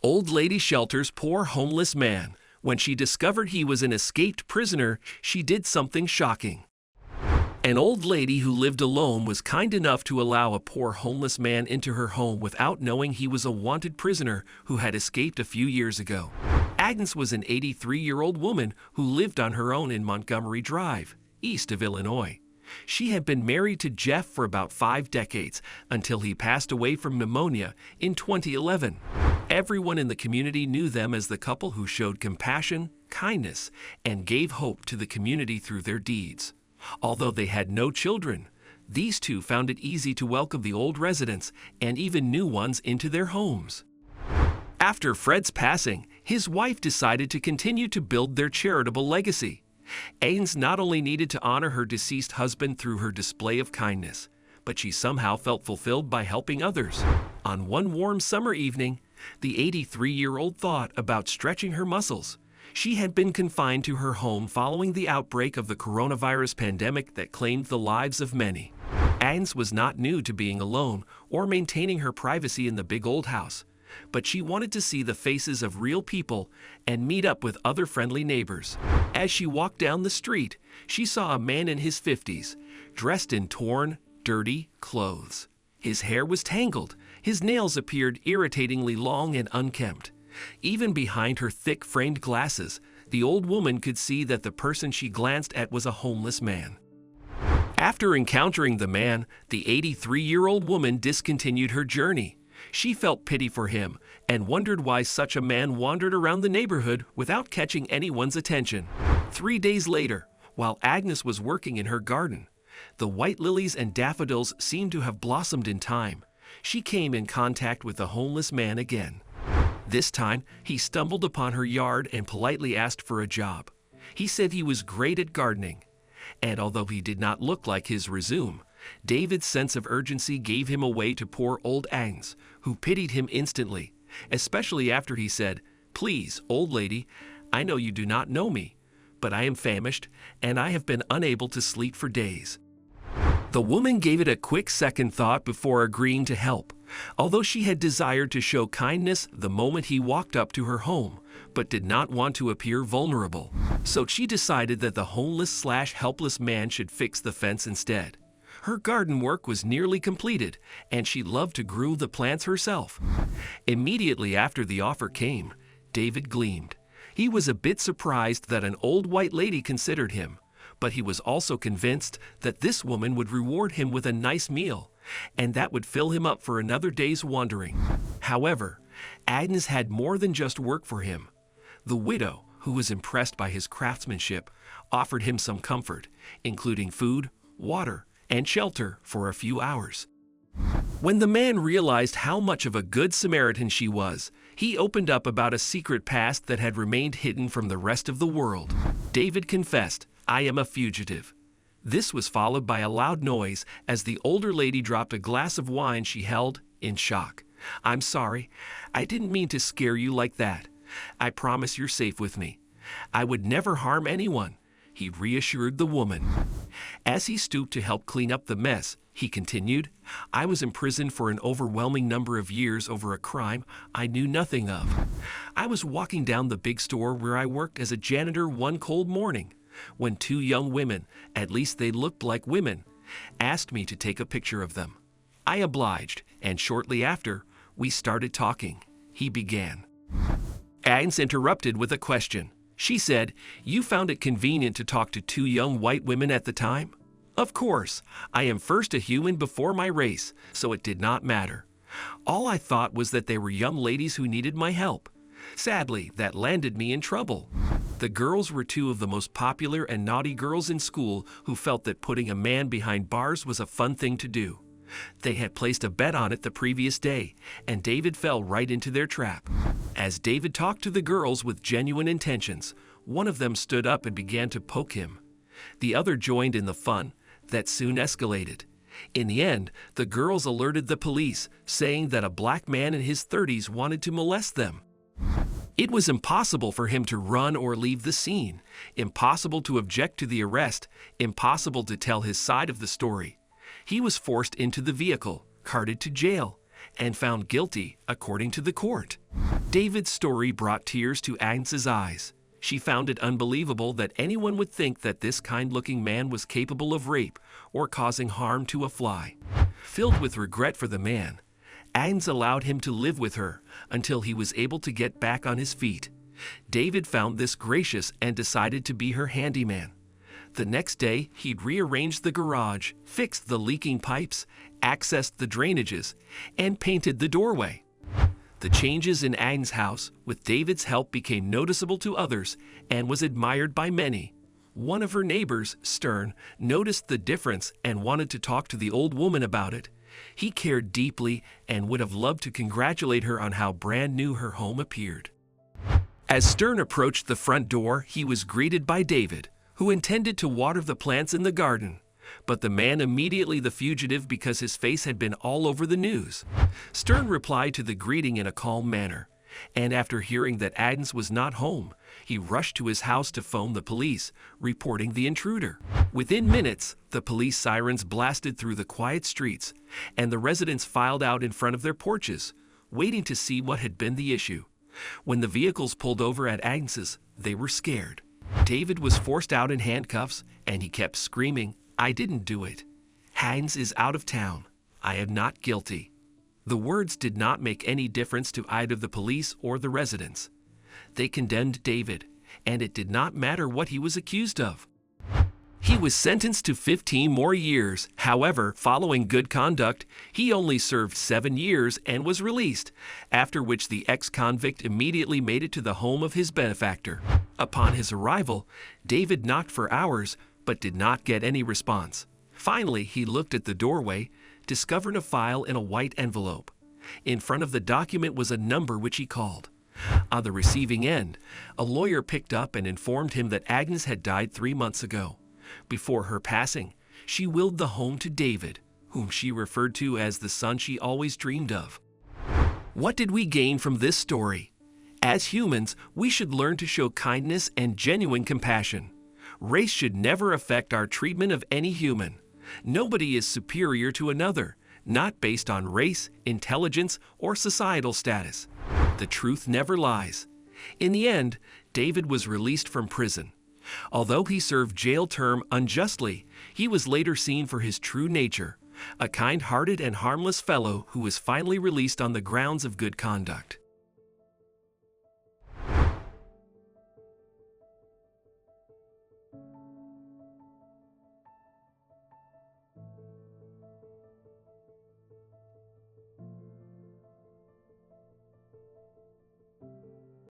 Old lady shelters poor homeless man. When she discovered he was an escaped prisoner, she did something shocking. An old lady who lived alone was kind enough to allow a poor homeless man into her home without knowing he was a wanted prisoner who had escaped a few years ago. Agnes was an 83-year-old woman who lived on her own in Montgomery Drive, east of Illinois. She had been married to Jeff for about 5 decades until he passed away from pneumonia in 2011. Everyone in the community knew them as the couple who showed compassion, kindness, and gave hope to the community through their deeds. Although they had no children, these two found it easy to welcome the old residents and even new ones into their homes. After Fred's passing, his wife decided to continue to build their charitable legacy. Agnes not only needed to honor her deceased husband through her display of kindness, but she somehow felt fulfilled by helping others. On one warm summer evening, the 83-year-old thought about stretching her muscles. She had been confined to her home following the outbreak of the coronavirus pandemic that claimed the lives of many. Agnes was not new to being alone or maintaining her privacy in the big old house, but she wanted to see the faces of real people and meet up with other friendly neighbors. As she walked down the street, she saw a man in his 50s, dressed in torn, dirty clothes. His hair was tangled, his nails appeared irritatingly long and unkempt. Even behind her thick framed glasses, the old woman could see that the person she glanced at was a homeless man. After encountering the man, the 83-year-old woman discontinued her journey. She felt pity for him and wondered why such a man wandered around the neighborhood without catching anyone's attention. 3 days later, while Agnes was working in her garden, the white lilies and daffodils seemed to have blossomed in time. She came in contact with the homeless man again. This time, he stumbled upon her yard and politely asked for a job. He said he was great at gardening, and although he did not look like his resume, David's sense of urgency gave him away to poor old Agnes, who pitied him instantly, especially after he said, "Please, old lady, I know you do not know me, but I am famished, and I have been unable to sleep for days." The woman gave it a quick second thought before agreeing to help, although she had desired to show kindness the moment he walked up to her home, but did not want to appear vulnerable. So she decided that the homeless/helpless man should fix the fence instead. Her garden work was nearly completed, and she loved to grow the plants herself. Immediately after the offer came, David gleamed. He was a bit surprised that an old white lady considered him, but he was also convinced that this woman would reward him with a nice meal, and that would fill him up for another day's wandering. However, Agnes had more than just work for him. The widow, who was impressed by his craftsmanship, offered him some comfort, including food, water, and shelter for a few hours. When the man realized how much of a good Samaritan she was, he opened up about a secret past that had remained hidden from the rest of the world. David confessed, "I am a fugitive." This was followed by a loud noise as the older lady dropped a glass of wine she held in shock. "I'm sorry. I didn't mean to scare you like that. I promise you're safe with me. I would never harm anyone," he reassured the woman. As he stooped to help clean up the mess, he continued, "I was imprisoned for an overwhelming number of years over a crime I knew nothing of. I was walking down the big store where I worked as a janitor one cold morning, when 2 young women, at least they looked like women, asked me to take a picture of them. I obliged, and shortly after, we started talking," he began. Agnes interrupted with a question. She said, "You found it convenient to talk to 2 young white women at the time?" "Of course. I am first a human before my race, so it did not matter. All I thought was that they were young ladies who needed my help. Sadly, that landed me in trouble. The girls were 2 of the most popular and naughty girls in school who felt that putting a man behind bars was a fun thing to do. They had placed a bet on it the previous day, and David fell right into their trap. As David talked to the girls with genuine intentions, one of them stood up and began to poke him. The other joined in the fun that soon escalated. In the end, the girls alerted the police, saying that a black man in his 30s wanted to molest them. It was impossible for him to run or leave the scene, impossible to object to the arrest, impossible to tell his side of the story. He was forced into the vehicle, carted to jail, and found guilty according to the court. David's story brought tears to Agnes's eyes. She found it unbelievable that anyone would think that this kind-looking man was capable of rape or causing harm to a fly. Filled with regret for the man, Agnes allowed him to live with her until he was able to get back on his feet. David found this gracious and decided to be her handyman. The next day, he'd rearranged the garage, fixed the leaking pipes, accessed the drainages, and painted the doorway. The changes in Agnes' house, with David's help, became noticeable to others and was admired by many. One of her neighbors, Stern, noticed the difference and wanted to talk to the old woman about it. He cared deeply and would have loved to congratulate her on how brand new her home appeared. As Stern approached the front door, he was greeted by David, who intended to water the plants in the garden. But the man immediately the fugitive because his face had been all over the news. Stern replied to the greeting in a calm manner, and after hearing that Agnes was not home, he rushed to his house to phone the police, reporting the intruder. Within minutes, the police sirens blasted through the quiet streets, and the residents filed out in front of their porches, waiting to see what had been the issue. When the vehicles pulled over at Agnes's, they were scared. David was forced out in handcuffs, and he kept screaming, "I didn't do it. Agnes is out of town. I am not guilty." The words did not make any difference to either the police or the residents. They condemned David, and it did not matter what he was accused of. He was sentenced to 15 more years. However, following good conduct, he only served 7 years and was released, after which the ex-convict immediately made it to the home of his benefactor. Upon his arrival, David knocked for hours, but did not get any response. Finally, he looked at the doorway, discovered a file in a white envelope. In front of the document was a number which he called. On the receiving end, a lawyer picked up and informed him that Agnes had died 3 months ago. Before her passing, she willed the home to David, whom she referred to as the son she always dreamed of. What did we gain from this story? As humans, we should learn to show kindness and genuine compassion. Race should never affect our treatment of any human. Nobody is superior to another, not based on race, intelligence, or societal status. The truth never lies. In the end, David was released from prison. Although he served jail term unjustly, he was later seen for his true nature, a kind-hearted and harmless fellow who was finally released on the grounds of good conduct.